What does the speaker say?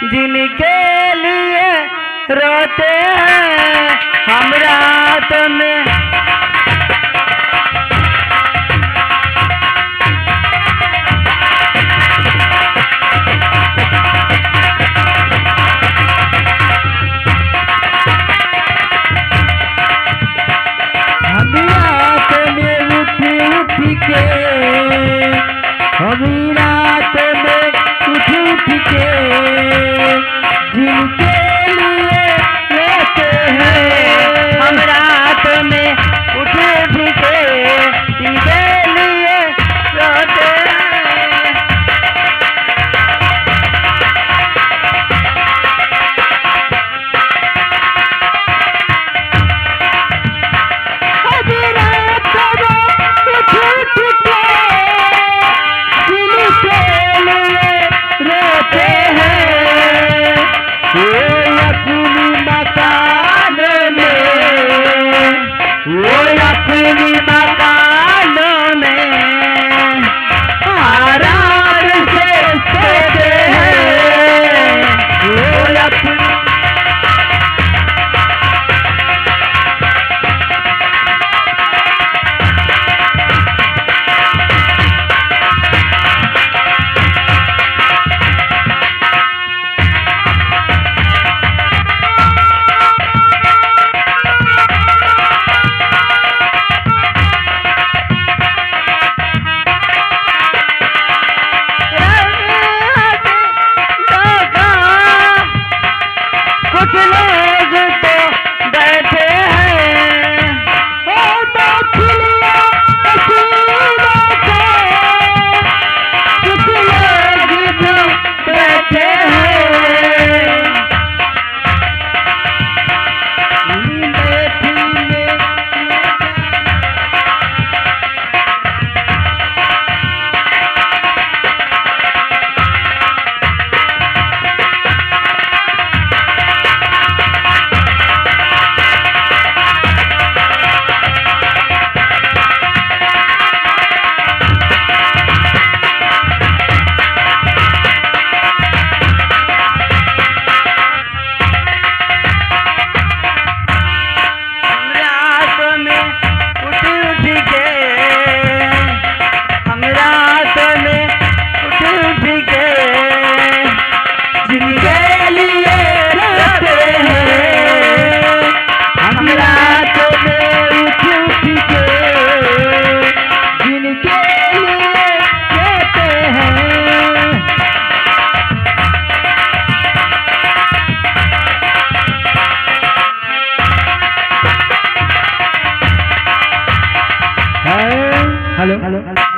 जिनके लिए रोते हैं हम रात में। हम रात में उठ के, हम रात में उठ के जिनके लिए रोते हैं हम रात में उठ के जिनके लिए रोते हैं। हम रात में उठ के जिनके लिए रोते हैं वो अपनी मकान में, वो अपनी मकानों में आराम से सोते हैं। वो अपनी कुछ लोग तो बैठे हैं और मछलियाँ पसीने से, कुछ लोग भी बैठे हैं बैठी में। हम रात में उठ के जिनके लिए रोते हैं हम रात में उठ के जिनके लिए रोते हैं। Hello hello.